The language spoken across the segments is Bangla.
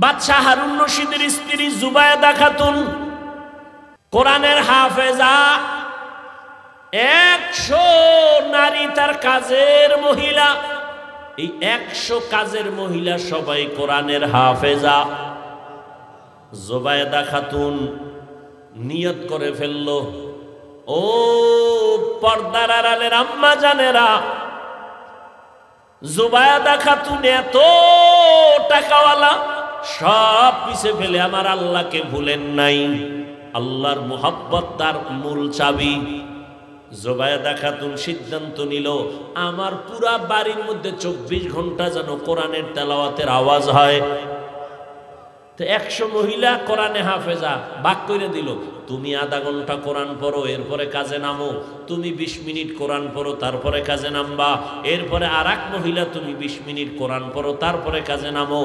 বাদশাহ হারুন রশিদের স্ত্রী জুবায়দা খাতুন কোরআনের হাফেজা। 100 নারী তার কাজের মহিলা, এই 100 কাজের মহিলা সবাই কোরআনের হাফেজা। জুবায়দা খাতুন নিয়ত করে ফেলল, ও পর্দার আড়ালের আম্মা জানেরা, জুবায়দা খাতুন এত টাকাওয়ালা, সব পিছে ফেলে আমার আল্লাহকে ভুলেন নাই। আল্লাহর মুহাব্বত তার মূল চাবি। জুবায়দা খাতুন সিদ্ধান্ত নিল, আমার পুরা বাড়ির মধ্যে 24 ঘন্টা যেন কোরআনের তেলাওয়াতের আওয়াজ হয়। তো 100 মহিলা কোরআনে হাফেজা ভাগ করে দিল, তুমি আধা ঘন্টা কোরআন পড়ো, এরপরে কাজে নামো। তুমি 20 মিনিট কোরআন পড়ো, তারপরে কাজে নামবা। এরপরে আর এক মহিলা, তুমি 20 মিনিট কোরআন পড়ো, তারপরে কাজে নামো।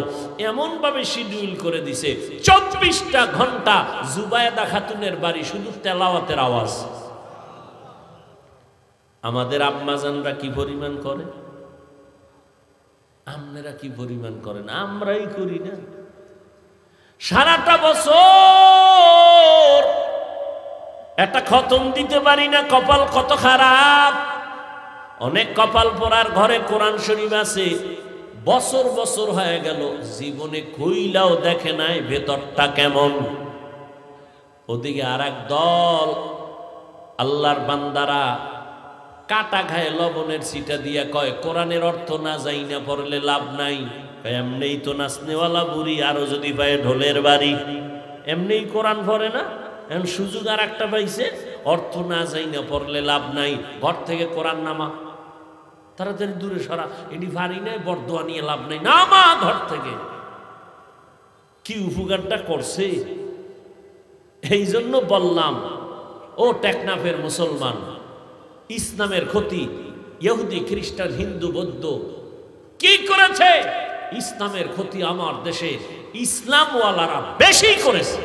এমন ভাবে শিডিউল করে দিছে, 24টা ঘন্টা জুবায়দা খাতুনের বাড়ি শুধু তেলাওয়াতের আওয়াজ। আমাদের আম্মাজানরা কি পরিমাণ করে, আপনারা কি পরিমাণ করেন, আমরাই করি না। সারাটা বছর একটা খতম দিতে পারি না, কপাল কত খারাপ। অনেক কপাল পড়ার ঘরে কোরআন শরীফ আছে, বছর বছর হয়ে গেল, জীবনে কইলাও দেখে নাই ভেতরটা কেমন। ওদিকে আর এক দল আল্লাহর বান্দারা কাটা খায় লবণের ছিটা দিয়া কয়, কোরআনের অর্থ না যাই না পড়লে লাভ নাই। এমনিই তো নাচনেওয়ালা বুড়ি, আরো যদি পায় ঢোলের বাড়ি, এমনিই কোরআন পড়ে না, এখন সুযোগ আর একটা পাইছে, অর্থ না যাই না পড়লে লাভ নাই, ঘর থেকে কোরআন নামা, তাড়াতাড়ি দূরে সরা, এটি ভারী নাই, বরদোয়া নিয়ে লাভ নাই, নামা ঘর থেকে। কি উপকারটা করছে। এই জন্য বললাম, ও টেকনাফের মুসলমান, ইসলামের ক্ষতি ইহুদি খ্রিস্টান হিন্দু বৌদ্ধ কি করেছে? ইসলামের ক্ষতি আমার দেশে ইসলামওয়ালারা বেশি করেছে।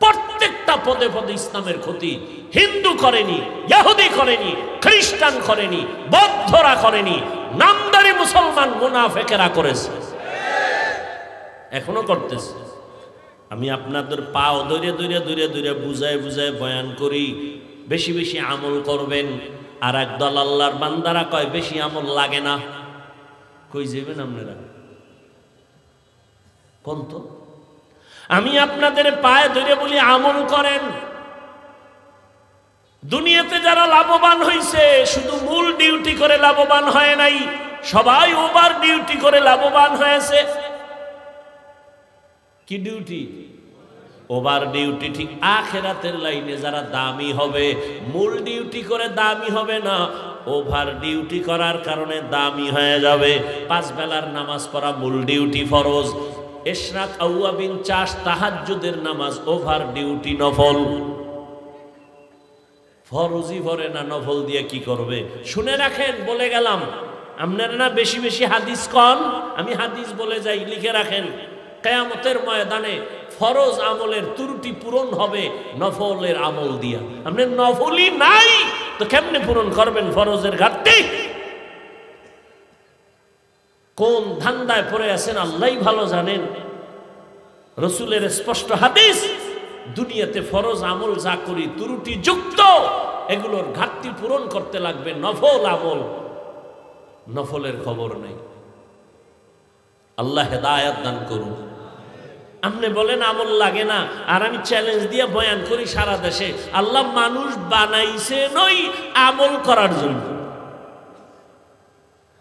প্রত্যেকটা পদে পদে ইসলামের ক্ষতি হিন্দু করেনি, ইহুদি করেনি, খ্রিস্টান করেনি, বৌদ্ধরা করেনি, নামদারি মুসলমান মুনাফেকেরা করেছে, এখনো করতেছে। আমি আপনাদের পাও ধরে ধরে ধরে ধরে বুঝায় বুঝায় বয়ান করি, বেশি বেশি আমল করবেন। আর একদল আল্লাহর বান্দারা কয় বেশি আমল লাগে না। কই যাবেন আপনারা কোন তো? আমি আপনাদের পায়ে ধরে বলি আমল করেন। দুনিয়াতে যারা লাভবান হয়েছে শুধু মূল ডিউটি করে লাভবান হয় নাই, সবাই ওভার ডিউটি করে লাভবান হয়েছে। কি ডিউটি? Over duty. ঠিক আখিরাতের লাইনে যারা দামি হবে, মূল ডিউটি করে দামি হবে না, ওভার ডিউটি করার কারণে দামি হয়ে যাবে। 5 বেলার নামাজ পড়া মূল ডিউটি ফরজ, ইশরাক আওয়াবিন চাষ তাহাজ্জুদের নামাজ ওভার ডিউটি নফল। ফরজই পড়ে না, নফল দিয়ে কি করবে? শুনে রাখেন, বলে গেলাম, আপনারা না বেশি বেশি হাদিস কন, আমি হাদিস বলে যাই, লিখে রাখেন। কিয়ামতের ময়দানে ফরজ আমলের ত্রুটি পূরণ হবে নফলের আমল দিয়া। আপনি নফলই নাই তো কেমনে পূরণ করবেন ফরজের ঘাটতি? কোন ধান্দায় পড়ে আছেন আল্লাহই ভালো জানেন। রাসূলের স্পষ্ট হাদিস, দুনিয়াতে ফরজ আমল যা করি ত্রুটি যুক্ত, এগুলোর ঘাটতি পূরণ করতে লাগবে নফল আমল। নফলের খবর নেই। আল্লাহ হেদায়েত দান করুন। আপনি বলেন আমল লাগে না, আর আমি চ্যালেঞ্জ দিয়ে বয়ান করি সারা দেশে, আল্লাহ মানুষ বানাইছে নই আমল করার জন্য।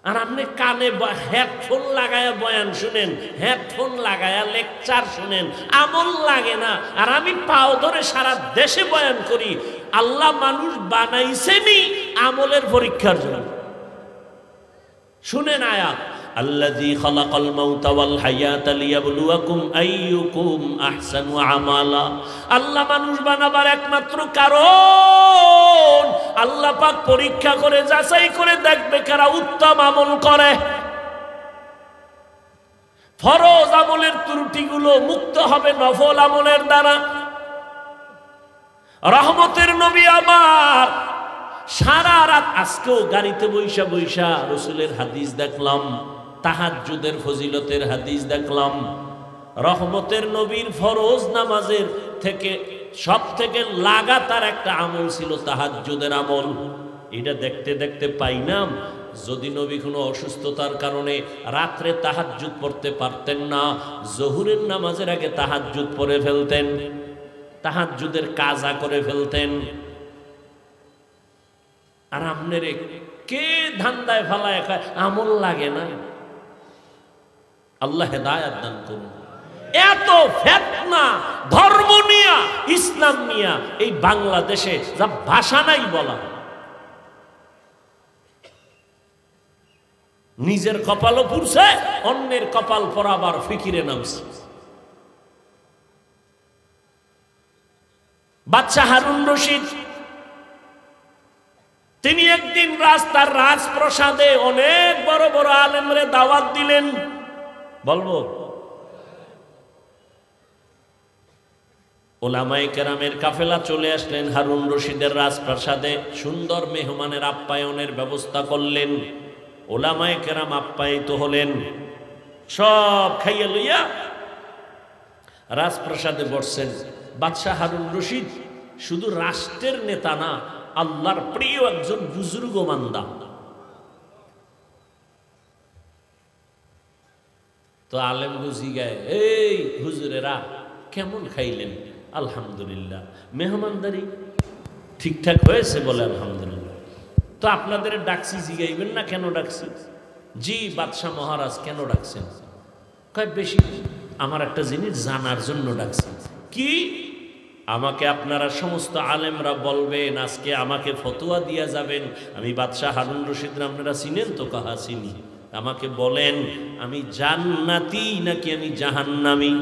আর আপনি কানে হেডফোন লাগায়া বয়ান শুনেন, হেডফোন লাগায়া লেকচার শুনেন, আমল লাগে না। আর আমি পাও ধরে সারা দেশে বয়ান করি, আল্লাহ মানুষ বানাইছেনি আমলের পরীক্ষার জন্য। শুনেন আয়াত, আল্লাযী খালাকাল মাউতা ওয়াল হায়াতা লিয়াবলুয়াকুম আইয়ুকুম আহসানু আমালা। আল্লাহ মানুষ বানাবার একমাত্র কারণ, আল্লাহ পাক পরীক্ষা করে যাচাই করে দেখবে কারা উত্তম আমল করে। ফরজ আমলের ত্রুটিগুলো মুক্ত হবে নফল আমলের দ্বারা। রহমতের নবী আমার সারা রাত, আজকেও গাড়িতে বৈশা বৈশা রাসূলের হাদিস দেখলাম, তাহাজ্জুদের ফজিলতের হাদিস দেখলাম। রহমতের নবীর ফরজ নামাজের থেকে সব থেকে লাগাতার একটা আমল ছিল তাহাজ্জুদের আমল। এটা দেখতে দেখতে পাইলাম যদি নবী কোনো অসুস্থতার কারণে রাত্রে তাহাজ্জুদ পড়তে পারতেন না, জোহরের নামাজের আগে তাহাজ্জুদ পড়ে ফেলতেন, তাহাজ্জুদের কাজা করে ফেলতেন। আর আপনার কে ধান্দায় ফালায় খায়, আমল লাগে না। আল্লাহ হেদায়েত দান করুন। এত ফিতনা ধর্ম নিয়া, ইসলাম নিয়া এই বাংলাদেশে যা ভাষা নাই বলা। নিজের কপালও পুড়ছে, অন্যের কপাল পরাবার ফিকিরে নামছে। বাদশা হারুন রশিদ তিনি একদিন রাস্তার রাজপ্রাসাদে অনেক বড় বড় আলেমরে দাওয়াত দিলেন। বলবো ওলামায়ে কেরামের কাফেলা চলে আসলেন হারুন রশিদের রাজপ্রাসাদে, সুন্দর মেহমানের আপ্যায়নের ব্যবস্থা করলেন। ওলামায়ে কেরাম আপ্যায়িত হলেন, সব খাইয়া লইয়া রাজপ্রাসাদে বসছেন। বাদশাহ হারুন রশিদ শুধু রাষ্ট্রের নেতা না, আল্লাহর প্রিয় একজন বুজুর্গ বান্দা। তো আলেম বুঝি গায়, এই হুজুরেরা কেমন খাইলেন? আলহামদুলিল্লাহ। মেহমানদারি ঠিকঠাক হয়েছে? বলে আলহামদুলিল্লাহ। তো আপনাদের ডাকছি, জিগাইবেন না কেন ডাকছি? জি বাদশাহ মহারাজ কেন ডাকছেন? কয় বেশি আমার একটা জিনিস জানার জন্য ডাকছি। কি? আমাকে আপনারা সমস্ত আলেমরা বলবেন, আজকে আমাকে ফতোয়া দিয়া যাবেন। আমি বাদশাহ হারুন রশিদ, আপনারা চিনেন তো? কাহা চিনি। আমাকে বলেন আমি জান্নাতি নাকি আমি জাহান্নামী,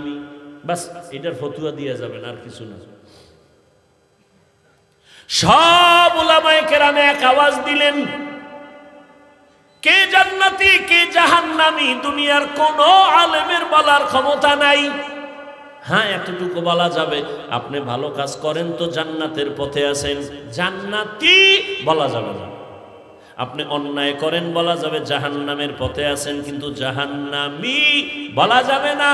বাস এটার ফতোয়া দিয়া যাবেন, আর কিছু না। সব উলামায়ে কেরাম এক আওয়াজ দিলেন, কে জান্নাতি কে জাহান্নামী দুনিয়ার কোন আলেমের বলার ক্ষমতা নাই। হ্যাঁ এতটুকু বলা যাবে, আপনি ভালো কাজ করেন তো জান্নাতের পথে আছেন, জান্নাতি বলা যাবে না। আপনি অন্যায় করেন বলা যাবে জাহান্নামের পথে আছেন, কিন্তু জাহান্নামী বলা যাবে না।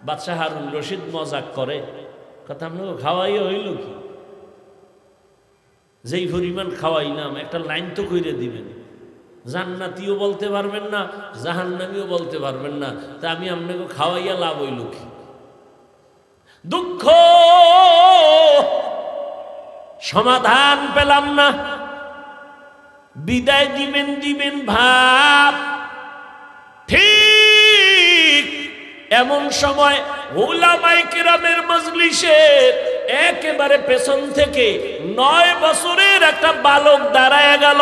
বাদশাহ হারুন রশিদ মজাক করে, কথা আপনাকে খাওয়াইয়া হইল কি? যেই পরিমাণ খাওয়াইলাম একটা লাইন তো কইরে দিবেন। জান্নাতিও বলতে পারবেন না, জাহান্নামীও বলতে পারবেন না, তা আমি আপনাকে খাওয়াইয়া লাভ হইল কি? দুঃখ, সমাধান পেলাম না। বিদায় দিবেন দিবেন ভাব, ঠিক এমন সময় উলামায়ে কেরামের মজলিসে একেবারে পেছন থেকে 9 বছরের একটা বালক দাঁড়ায় গেল।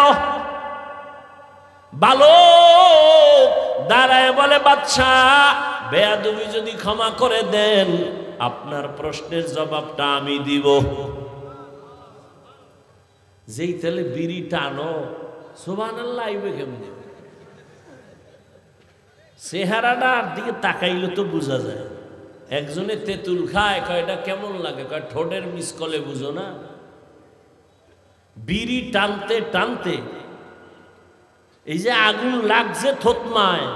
বালক দাঁড়ায় বলে, বাদশাহ বেয়াদবি যদি ক্ষমা করে দেন আপনার প্রশ্নের জবাবটা আমি দিব। যেই তেলে বিড়ি টানো, সুবহানাল্লাহ আইবে কেমনে? চেহারাটার দিকে তাকাইলে তো বোঝা যায়। একজনে তেঁতুল খায়, কয় এটা কেমন লাগে? কয় ঠোঁটের মিসকলে বুঝো না। বিড়ি টানতে টানতে এই যে আগুন লাগছে থতমায়,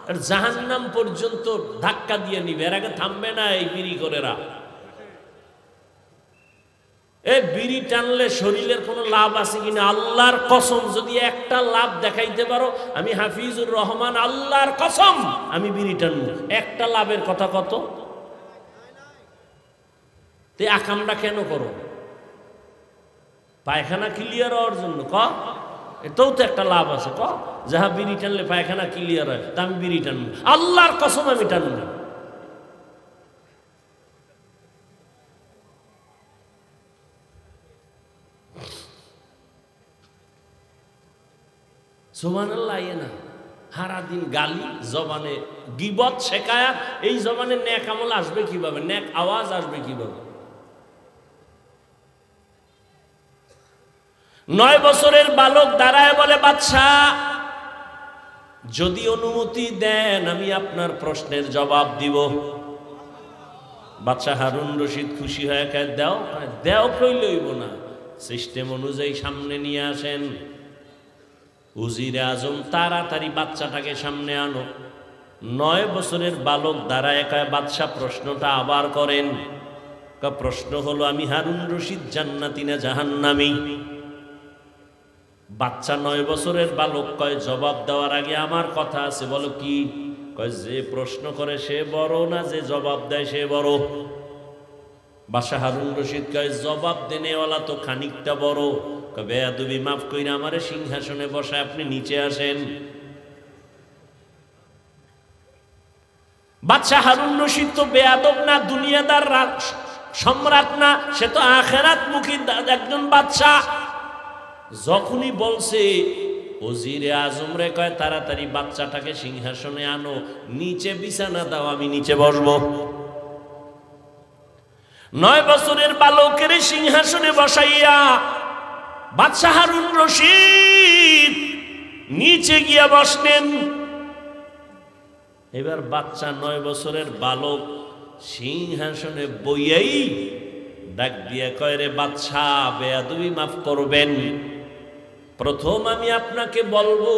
আর জাহান্নাম পর্যন্ত ধাক্কা দিয়ে নিবে, এর আগে থামবে না এই বিড়ি করেরা। এই বিড়ি টানলে শরীরের কোনো লাভ আছে কিনা? আল্লাহর কসম যদি একটা লাভ দেখাইতে পারো, আমি হাফিজুর রহমান আল্লাহর কসম আমি বিড়ি টানবো। একটা লাভের কথা কত? তে আকামটা কেন করো? পায়খানা ক্লিয়ার হওয়ার জন্য? ক এটাও তো একটা লাভ আছে। ক যাহা বিড়ি টানলে পায়খানা ক্লিয়ার হয়, তা আমি বিড়ি টানবো। আল্লাহর কসম আমি টানবো। সুবহানাল্লাহ আইয়ে না। সারাদিন গালি, জবানে গীবত শেখায়া, এই জবানে নেক আমল আসবে কিভাবে? নেক আওয়াজ আসবে কিভাবে? 9 বছরের বালক দাঁড়ায় বলে, বাদশাহ যদি অনুমতি দেন আমি আপনার প্রশ্নের জবাব দিব। বাদশাহ হারুন রশিদ খুশি হয়ে কয়, দাও। দাও কইলে হইব না, সিস্টেম অনুযায়ী সামনে নিয়ে আসেন। উজিরে আজম তাড়াতাড়ি বাচ্চাটাকে সামনে আনো। 9 বছরের বালক দ্বারা একা বাদশাহ প্রশ্নটা আবার করেন। প্রশ্ন হলো, আমি হারুন রশিদ জান্নাতি না জাহান্নামী? বাচ্চা 9 বছরের বালক কয়, জবাব দেওয়ার আগে আমার কথা আছে। বলো কি? কয়, যে প্রশ্ন করে সে বড় না যে জবাব দেয় সে বড়? বাদশাহ হারুন রশিদ কয়, জবাব দেনেওয়ালা তো খানিকটা বড়। বেয়াদবি মাফ কইরা আমারে সিংহাসনে বসায় আপনি নিচে আসেন। বাদশাহ হারুন রশিদ তো বেয়াদব না, দুনিয়াদার সম্রাট না, সে তো আখেরাত মুখী একজন বাদশাহ। যখনই বলছে ওজিরে আজম রে কয় তাড়াতাড়ি বাচ্চাটাকে সিংহাসনে আনো, নিচে বিছানা দাও, আমি নিচে বসবো। 9 বছরের বালকের সিংহাসনে বসাইয়া বাদশাহ হারুন রশিদ নিচে গিয়া বসলেন। এবার বাচ্চা 9 বছরের বালক সিংহাসনে বইয়াই ডাক দিয়া কয়, রে বাদশাহ, বেয়াদবি মাফ করবেন। প্রথম আমি আপনাকে বলবো,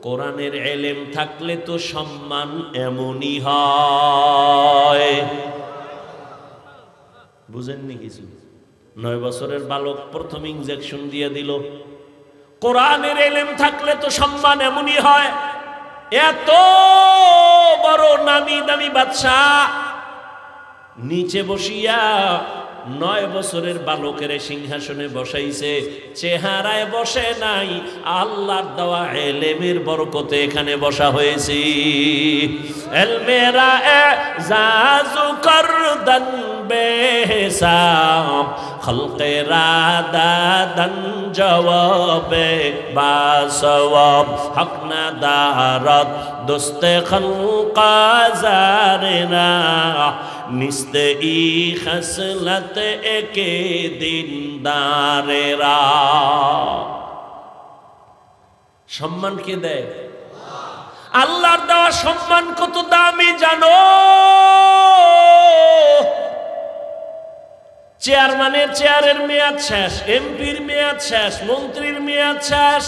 কোরআনের এলেম থাকলে তো সম্মান এমনই হয়। বুঝেননি কিছু? 9 বছরের বালক প্রথম ইনজেকশন দিয়ে দিল। কোরআনের এলেম থাকলে তো সম্মান এমনই হয়। এত বড় নামি দামি বাদশাহ নিচে বসিয়া 9 বছরের বালকের সিংহাসনে বসাইছে, চেহারায় বসে নাই, আল্লাহর দেওয়া এলেমের বরকতে এখানে বসা হয়েছে। এলমেরা এজাজু করদান বেহিসাব, খলকেরা দাদান জওয়াবে বাসওয়াব, হক না দারত দোস্তে খলকা জারেনা, নিস্তে ই খসলত একে দিনদারেরা। সম্মান কে দেয়? আল্লাহর দেওয়া সম্মান কত দামি জানো? চেয়ারম্যানের চেয়ারের মেয়াদ শেষ, এমপির মেয়াদ শেষ, মন্ত্রীর মেয়াদ শেষ,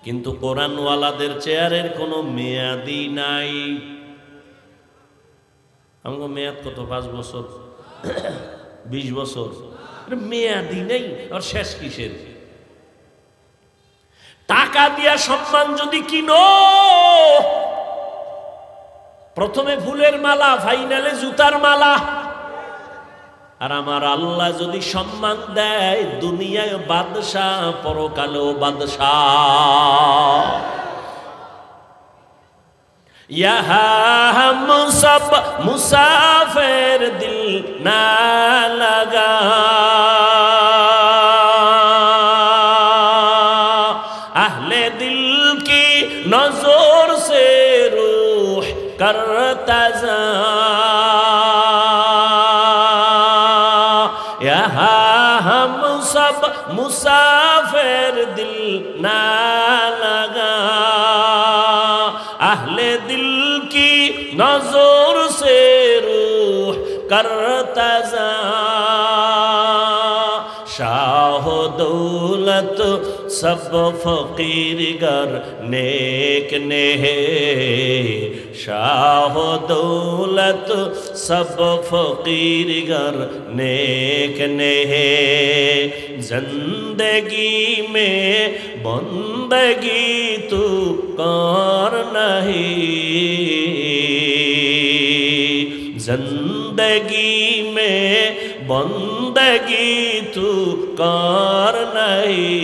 কিন্তু কোরআনওয়ালাদের চেয়ারের কোনো মেয়াদই নাই। আমাকে মেয়াদ কত? 5 বছর, 20 বছর, মেয়াদই নেই। আর শেষ কিসের? টাকা দিয়া সম্মান যদি কিনো, প্রথমে ফুলের মালা, ফাইনালে জুতার মালা। আর আমার আল্লাহ যদি সম্মান দেয়, দুনিয়ায় বাদশাহ, পরকালেও বাদশাহ। यहाँ हम सब मुसाफिर दिल ना लगा, अहले दिल की नजर से रूह करता जा, यहाँ हम सब मुसाफिर दिल ना लगा, अहले दिल की नजर से रूह करता जा, शाह दौलत सब फकीर गर नेक ने है, शाह दौलत सब फकीर गर नेक ने है, जिंदगी में बंदगी तू कर नहीं, जिंदगी में बंदगी तू कर नहीं,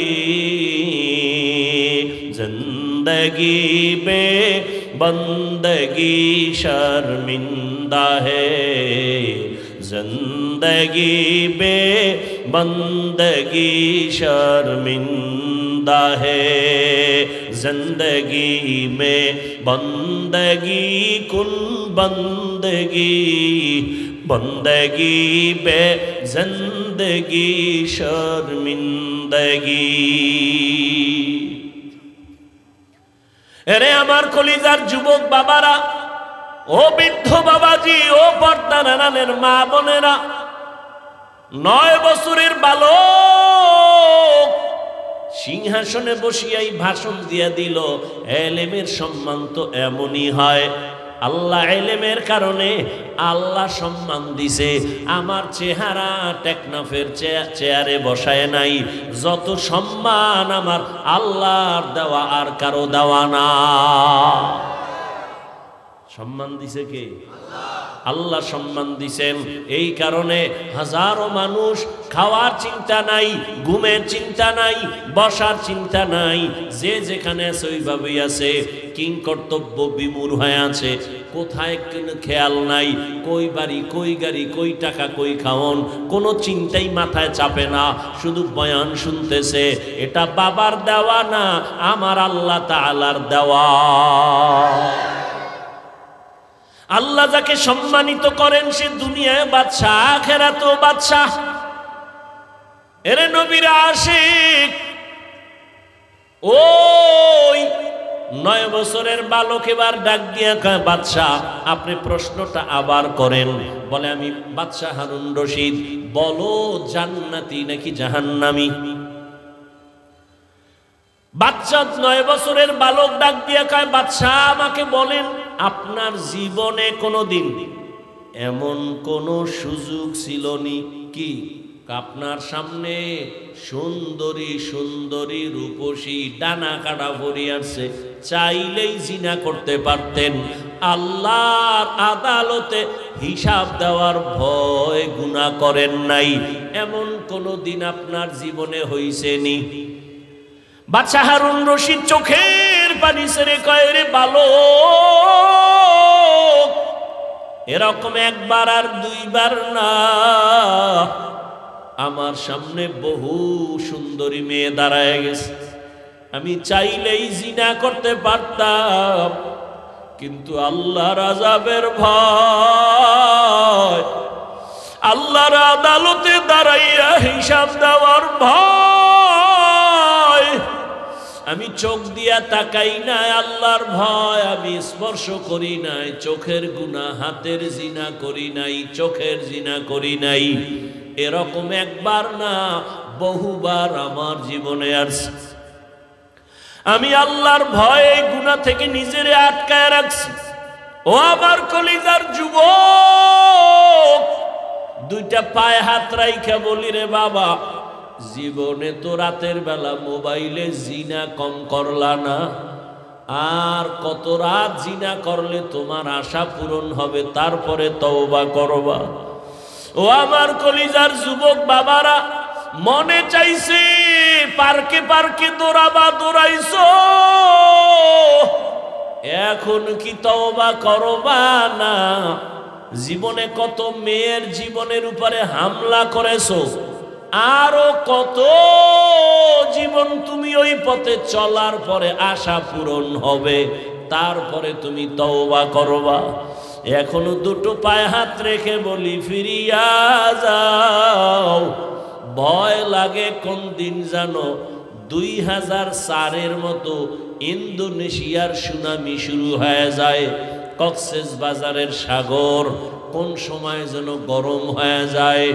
जिंदगी में बंदगी शर्मिंदा है, जिंदगी में बंदगी शर्मिंदा है, जिंदगी में बंदगी कुन बंदगी, बंदगी बे जिंदगी शर्मिंदगी। এরে আমার কলিজার যুবক বাবারা, ও বৃদ্ধ বাবাজি, ও পর্দা নানানের মা বোনেরা, 9 বছরের বালক সিংহাসনে বসিয়াই ভাষণ দিয়া দিল, এলেমের সম্মান তো এমনই হয়। আল্লাহ এলেমের কারণে আল্লাহ সম্মান দিছে। আমার চেহারা টেকনাফের চেয়ারে বসায় নাই। যত সম্মান আমার আল্লাহর দেওয়া, আর কারো দেওয়া না। সম্মান দিছে কে? আল্লাহ সম্মান দিছেন। এই কারণে হাজারো মানুষ খাওয়ার চিন্তা নাই, ঘুমের চিন্তা নাই, বসার চিন্তা নাই, যে যেখানে আছে ওইভাবেই আছে, কিং কর্তব্য বিমূঢ় হয়ে আছে, কোথায় কোনো খেয়াল নাই, কই বাড়ি, কই গাড়ি, কই টাকা, কই খাওন, কোনো চিন্তাই মাথায় চাপে না, শুধু বয়ান শুনতেছে। এটা বাবার দেওয়া না, আমার আল্লাহ তাআলার দেওয়া। আল্লাহ যাকে সম্মানিত করেন সে দুনিয়ায় বাদশাহ, আখিরাতেও বাদশাহ। এরে নবীর আশিক, ওই 9 বছরের বালক এবার ডাক দিয়া কয়, বাদশাহ আপনি প্রশ্নটা আবার করেন। বলে, আমি বাদশাহ হারুন রশিদ, বলো জান্নাতি নাকি জাহান্নামী? বাচ্চা 9 বছরের বালক ডাক দিয়া কয়, বাদশাহ আমাকে বলেন, আপনার জীবনে কোনোদিন এমন কোন সুযোগ ছিল নি কি আপনার সামনে সুন্দরী সুন্দরী রূপসী ডানা কাটা ভরি আসছে, চাইলেই জিনা করতে পারতেন, আল্লাহর আদালতে হিসাব দেওয়ার ভয় গুনাহ করেন নাই, এমন কোন দিন আপনার জীবনে হইছে নি? বাদশাহ হারুন রশিদ চোখের পানি ছেড়ে কয়, রে বালক, এরকম একবার আর দুইবার না, আমার সামনে বহু সুন্দরী মেয়ে দাঁড়ায় গেছে, আমি চাইলেই জিনা করতে পারতাম, কিন্তু আল্লাহর আযাবের ভয়, আল্লাহর আদালতে দাঁড়াইয়া হিসাব দেওয়ার ভয়, আমি চোখ দিয়া তাকাই নাই, আল্লাহর ভয় আমি স্পর্শ করি নাই, চোখের গুনাহ, হাতের জিনা করি নাই, চোখের জিনা করি নাই। এরকম একবার না বহুবার আমার জীবনে আসছে। আমি আল্লাহর ভয়ে গুনাহ থেকে নিজেরে আটকায় রাখছি। ও আমার কলিজার যুবক, দুইটা পায়ে হাত রাইখা বলি, রে বাবা, জীবনে তো রাতের বেলা মোবাইলে জিনা কম করলা না, আর কত রাত জিনা করলে তোমার আশা পূরণ হবে, তারপরে তওবা করবা। ও আমার কলিজার যুবক বাবারা, মনে চাইছে পার্কে পার্কে দৌড়াবা, দৌড়াইছো, এখন কি তওবা করবা না? জীবনে কত মেয়ের জীবনের উপরে হামলা করেছো, আরো কত জীবন তুমি ওই পথে চলার পরে আশা পূরণ হবে, তারপরে তুমি তওবা করবা। এখনো দুটো পায়ে হাত রেখে বলি, ফিরিয়া যাও। ভয় লাগে কোন দিন জানো, 2004-এর মতো ইন্দোনেশিয়ার সুনামি শুরু হয়ে যায়, কক্সেস বাজারের সাগর কোন সময় যেন গরম হয়ে যায়।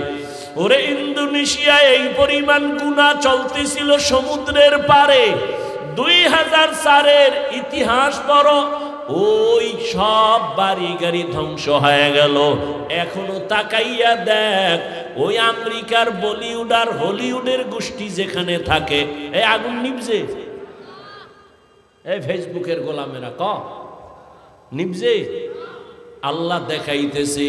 ওরে ইন্দোনেশিয়ায় এই পরিমাণ গুনাহ চলতেছিল সমুদ্রের পারে, 2004-এর ইতিহাস বড়, ওই সব বাড়ি গাড়ি ধ্বংস হয়ে গেল। এখনো তাকাইয়া দেখ, ওই আমেরিকার বলিউড আর হলিউডের গোষ্ঠী যেখানে থাকে, এই আগুন নিভছে, এই ফেসবুকের গোলামেরা নিভছে। আল্লাহ দেখাইতেছে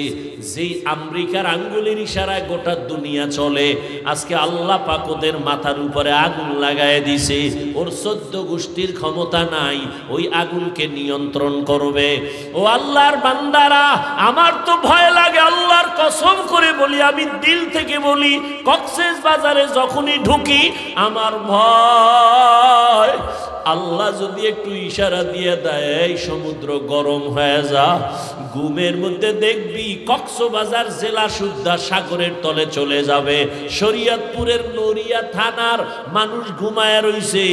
যে আমেরিকার আঙ্গুলের ইশারায় গোটা দুনিয়া চলে, আজকে আল্লাহ পাক ওদের মাথার উপরে আগুন লাগায় দিছে, ওর 14 গোষ্ঠীর ক্ষমতা নাই ওই আগুনকে নিয়ন্ত্রণ করবে। ও আল্লাহর বান্দারা, আমার তো ভয় লাগে, আল্লাহর কসম করে বলি, আমি দিল থেকে বলি, কক্সেস বাজারে যখনই ঢুকি আমার ভয়, আল্লাহ যদি একটু ইশারা দিয়ে দেয় এই সমুদ্র গরম হয়ে যা, ঘুমের মধ্যে দেখবি কক্সবাজার জেলা সুদ্ধা সাগরের তলে চলে যাবে। শরীয়তপুরের নড়িয়া থানার মানুষ ঘুমায় রইছে,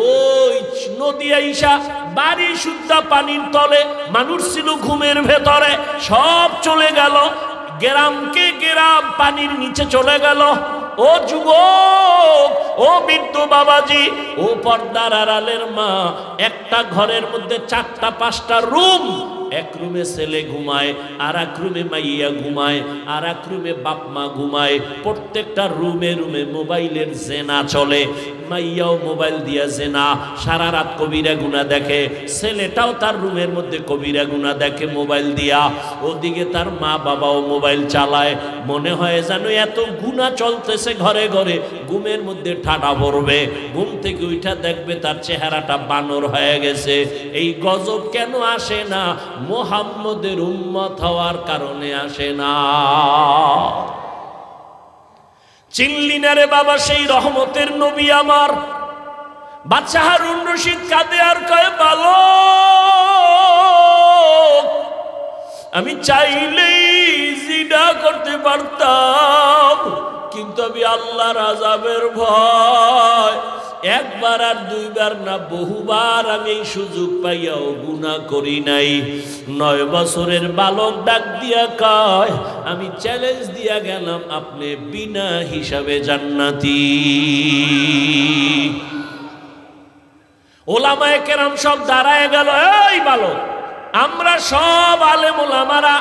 ওই নদী আইসা বাড়ি সুদ্ধা পানির তলে, মানুষ ছিল ঘুমের ভেতরে, সব চলে গেল, গ্রামকে গ্রাম পানির নিচে চলে গেল। ও যুবক, ও বৃদ্ধ বাবাজি, ও পর্দার আড়ালের মা, একটা ঘরের মধ্যে 4টা 5টা রুম। এক রুমে ছেলে ঘুমায়, আর এক রুমে মাইয়া ঘুমায়, আর এক রুমে বাপ মা ঘুমায়। প্রত্যেকটা রুমে রুমে মোবাইলের জেনা চলে। মাইয়াও মোবাইল দিয়া জেনা, সারা রাত কবিরা গুনাহ দেখে। ছেলেটাও তার রুমের মধ্যে কবিরা গুনাহ দেখে মোবাইল দিয়া। ওদিকে তার মা বাবাও মোবাইল চালায়। মনে হয় যেন এত গুনাহ চলতেছে ঘরে ঘরে, ঘুমের মধ্যে ঠাডা পড়বে। ঘুম থেকে উঠা দেখবে তার চেহারাটা বানর হয়ে গেছে। এই গজব কেন আসে না? মুহাম্মদের উম্মত হওয়ার কারণে আসে না। চিনলি না রে বাবা সেই রহমতের নবী আমার? বাদশা হারুন রশিদ কাঁদে আর কয়, বালক, আমি চাইলেই জিনা করতে পারতাম, কিন্তু আমি আল্লাহর আযাবের ভয় একবার আর দুইবার না, বহুবার আমি এই সুযোগ পাইয়াও গুনাহ করি নাই। 9 বছরের বালক ডাক দিয়া কয়, আমি চ্যালেঞ্জ দিয়া গেলাম, আপনি বিনা হিসাবে জান্নাতি। ওলামায়ে কেরাম সব দাঁড়ায় গেল। এই বালক, আমরা সব আলেম ওলামারা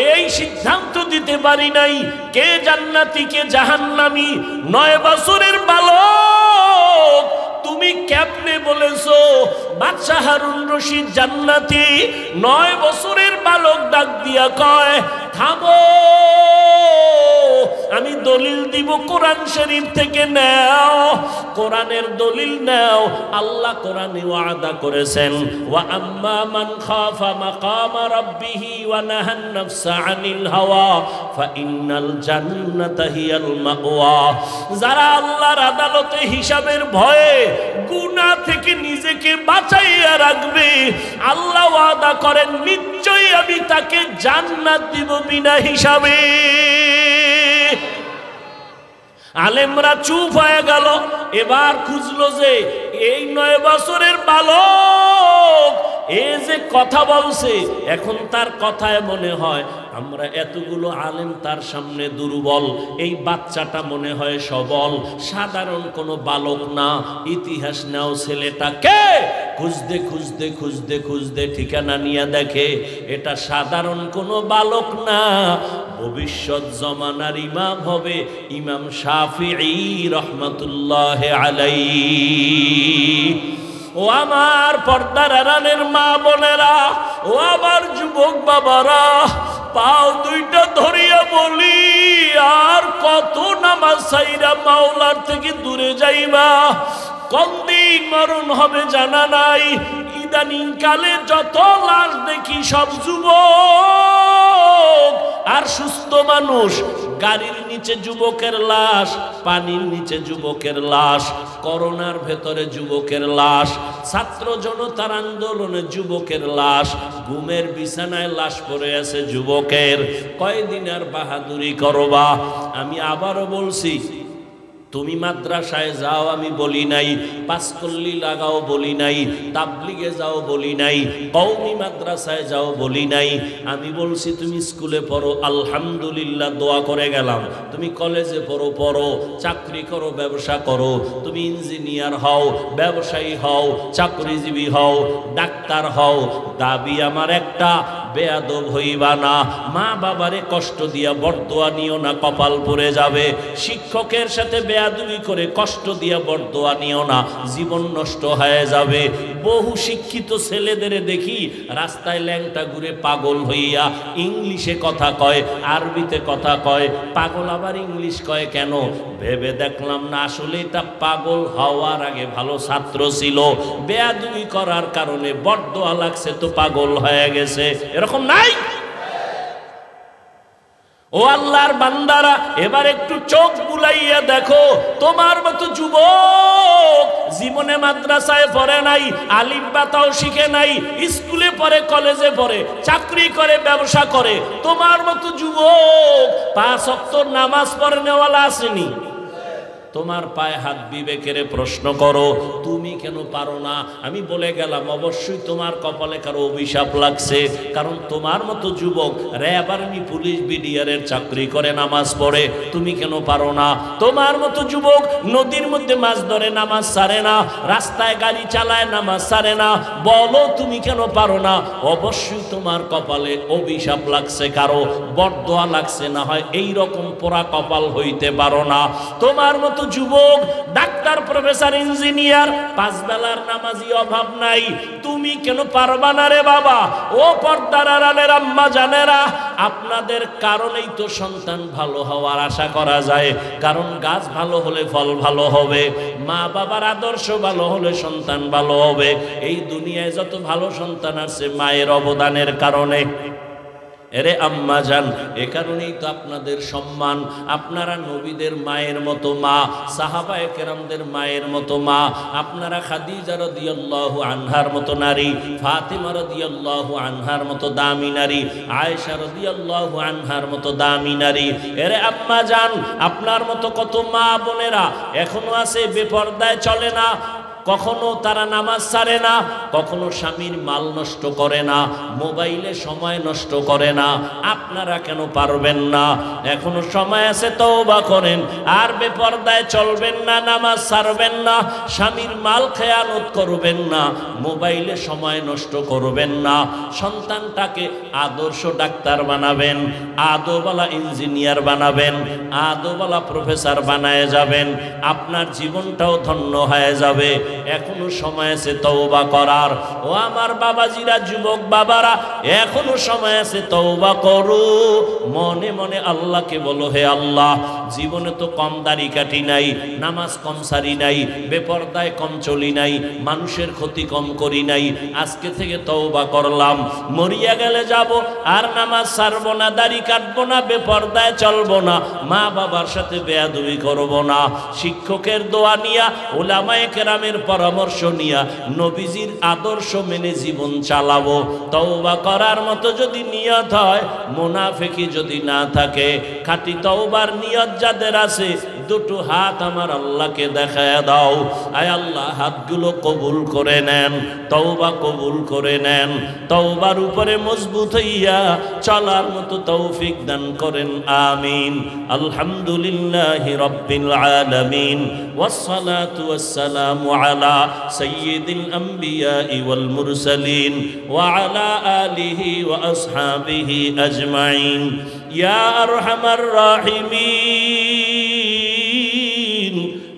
এই সিদ্ধান্ত দিতে পারি নাই কে জান্নাতি কে জাহান্নামী। 9 বছরের বালক, তুমি কেমনে বলেছো বাদশা হারুন রশিদ জান্নাতি? 9 বছরের বালক ডাক দিয়া কয়, থামো, আমি দলিল দিব কোরআন শরীফ থেকে নাও, কোরআনের দলিল নাও। আল্লাহ কোরআনে ওয়াদা করেছেন, ওয়া আম্মা মান খাফা মাকামা রাব্বিহি ওয়া নাহান নাফসা আনিল হাওয়া ফাইন্নাল জান্নাতা হিয়াল মাওয়া। যারা আল্লাহর আদালতে হিসাবের ভয়ে গুনাহ থেকে নিজেকে বাঁচাইয়া রাখবে, আল্লাহ ওয়াদা করেন নিশ্চয়ই আমি তাকে জান্নাত দিব বিনা হিসাবে। আলেমরা চুপ হয়ে গেল। এবার খুঁজলো যে এই 9 বছরের বালক এ যে কথা বলছে, এখন তার কথায় মনে হয় আমরা এতগুলো আলেম তার সামনে দুর্বল, এই বাচ্চাটা মনে হয় সবল, সাধারণ কোনো বালক না। ইতিহাস নাও ছেলেটাকে, খুঁজতে খুঁজতে খুঁজতে খুঁজতে ঠিকানা নিয়ে দেখে এটা সাধারণ কোনো বালক না, ভবিষ্যৎ জমানার ইমাম হবে ইমাম শাফিঈ রহমাতুল্লাহ আলাইহি। ও আমার পর্দার আড়ালের মা বোনেরা, ও আমার যুবক বাবারা, পাও দুইটা ধরিয়া বলি, আর কত নামাজ ছাইরা মাওলার থেকে দূরে যাইবা? কোন দিন মরণ হবে জানা নাই। ইদানিং কালে যত লাশ দেখি সব যুবক আর সুস্থ মানুষ। গাড়ির নিচে যুবকের লাশ, পানির নিচে যুবকের লাশ, করোনার ভেতরে যুবকের লাশ, ছাত্র জনতার আন্দোলনে যুবকের লাশ, ঘুমের বিছানায় লাশ পড়ে আছে যুবকের। কয়দিন আর বাহাদুরি করবা? আমি আবারও বলছি, তুমি মাদ্রাসায় যাও আমি বলি নাই, পাঁচকল্লি লাগাও বলি নাই, তাবলিগে যাও বলি নাই, কওমি মাদ্রাসায় যাও বলি নাই। আমি বলছি তুমি স্কুলে পড়ো, আলহামদুলিল্লাহ দোয়া করে গেলাম। তুমি কলেজে পড়ো, পড়ো, চাকরি করো, ব্যবসা করো, তুমি ইঞ্জিনিয়ার হও, ব্যবসায়ী হও, চাকরিজীবী হও, ডাক্তার হও, দাবি আমার একটা, বেয়াদব হইবা না। মা বাবারে কষ্ট দিয়া বরদোয়া নিও না, কপাল পড়ে যাবে। শিক্ষকের সাথে বেয়াদবি করে কষ্ট দিয়া বরদোয়া নিও না, জীবন নষ্ট হয়ে যাবে। বহু শিক্ষিত ছেলেদের দেখি রাস্তায় ল্যাংটা ঘুরে পাগল হইয়া ইংলিশে কথা কয়, আরবিতে কথা কয়। পাগল আবার ইংলিশ কয় কেন? ভেবে দেখলাম না, আসলে এটা পাগল হওয়ার আগে ভালো ছাত্র ছিল, বেয়াদবি করার কারণে বরদোয়া লাগছে তো পাগল হয়ে গেছে। এরকম নাই? ও আল্লাহর বান্দারা, এবার একটু চোখ বুলাইয়া দেখো, তোমার মতো যুবক জীবনে মাদ্রাসায় পড়ে নাই, আলিফ বাতাও শিখে নাই, স্কুলে পড়ে, কলেজে পড়ে, চাকরি করে, ব্যবসা করে, তোমার মতো যুবক 5 ওয়াক্ত নামাজ পড়নেওয়ালা আসেনি? তোমার পায়ে হাত বিবেকের প্রশ্ন করো, তুমি কেন পারো না? আমি বলে গেলাম অবশ্যই তোমার কপালে কারো অভিশাপ লাগছে, কারণ তোমার মতো যুবক র্যাব আর্মি পুলিশ বিডিআরের চাকরি করে নামাজ পড়ে, তুমি কেন পারো না? তোমার মতো যুবক নদীর মধ্যে মাছ ধরে নামাজ ছাড়ে না, রাস্তায় গাড়ি চালায় নামাজ ছাড়ে না, বলো তুমি কেন পারো না? অবশ্যই তোমার কপালে অভিশাপ লাগছে, কারো বরদোয়া লাগছে, না হয় এইরকম পোড়া কপাল হইতে পারো না। তোমার মতো যুবক ডাক্তার, প্রফেসর, ইঞ্জিনিয়ার, পাঁচ বেলার নামাজি অভাব নাই, তুমি কেন পারবা না রে বাবা? ও পর্দার আড়ালের আম্মা জানেরা, আপনাদের কারণেই তো সন্তান ভালো হওয়ার আশা করা যায়, কারণ গাছ ভালো হলে ফল ভালো হবে, মা বাবার আদর্শ ভালো হলে সন্তান ভালো হবে। এই দুনিয়ায় যত ভালো সন্তান আছে মায়ের অবদানের কারণে। এরে আম্মা জান, এ কারণেই তো আপনাদের সম্মান। আপনারা নবীদের মায়ের মতো মা, সাহাবায়ে কেরামদের মায়ের মতো মা, আপনারা খাদিজা রাদিয়াল্লাহু আনহার মতো নারী, ফাতিমা রাদিয়াল্লাহু আনহার মতো দামি নারী, আয়েশা রাদিয়াল্লাহু আনহার মতো দামি নারী। এরে আম্মা জান, আপনার মতো কত মা বোনেরা এখনো আছে বেপরদায় চলে না, কখনো তারা নামাজ ছাড়ে না, কখনো স্বামীর মাল নষ্ট করে না, মোবাইলে সময় নষ্ট করে না। আপনারা কেন পারবেন না? এখনো সময় আছে, তওবা করেন, আর বেপরদায় চলবেন না, নামাজ ছাড়বেন না, স্বামীর মাল খেয়ানত করবেন না, মোবাইলে সময় নষ্ট করবেন না। সন্তানটাকে আদর্শ ডাক্তার বানাবেন, আদোওয়ালা ইঞ্জিনিয়ার বানাবেন, আদোওয়ালা প্রফেসর বানায় যাবেন, আপনার জীবনটাও ধন্য হয়ে যাবে। এখনো সময় আছে তওবা করার। ও আমার বাবাজিরা, যুবক বাবারা, এখনো সময় আছে, তওবা করো। মনে মনে আল্লাহকে বলো, হে আল্লাহ, জীবনে তো কম দাড়ি কাটি নাই, নামাজ কম সারি নাই, বেপরদায় কম চলি নাই, মানুষের ক্ষতি কম করি নাই, আজকে থেকে তওবা করলাম, মরিয়া গেলে যাব আর নামাজ ছাড়বো না, দাড়ি কাটবো না, বেপরদায় চলবো না, মা বাবার সাথে বেয়াদবি করবো না, শিক্ষকের দোয়া নিয়া, উলামায়ে কেরামের পরামর্শ নিয়া, নবীজির আদর্শ মেনে জীবন চালাবো। তওবা করার মতো যদি নিয়ত হয়, মুনাফিকি যদি না থাকে, খাঁটি তওবার নিয়ত যাদের আছে, দুটো হাত আমার আল্লাহকে দেখায় দাও। আয় আল্লাহ, হাতগুলো কবুল করে নেন, তওবা কবুল করে নেন, তওবার উপরে মজবুত হইয়া চলার মতো তৌফিক দান করেন, আমিন। আলহামদুলিল্লাহি রাব্বিল আলামিন, ওয়াসসালাতু ওয়াসসালামু আলা সাইয়্যিদিল আমবিয়া ওয়াল মুরসালিন ওয়া আলা আলিহি ওয়া আসহাবিহি আজমাইন। ইয়া আরহামার রাহিমিন,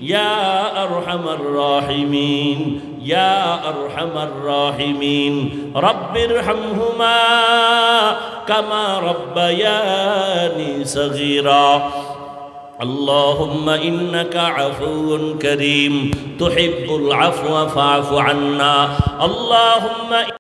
ইয়া আরহামার রাহিমিন, ইয়া আরহামার রাহিমিন, রব্বিরহামহুমা কামা রব্বায়ানি সগীরা। اللهم إنك عفو كريم تحب العفو فاعف عنا. اللهم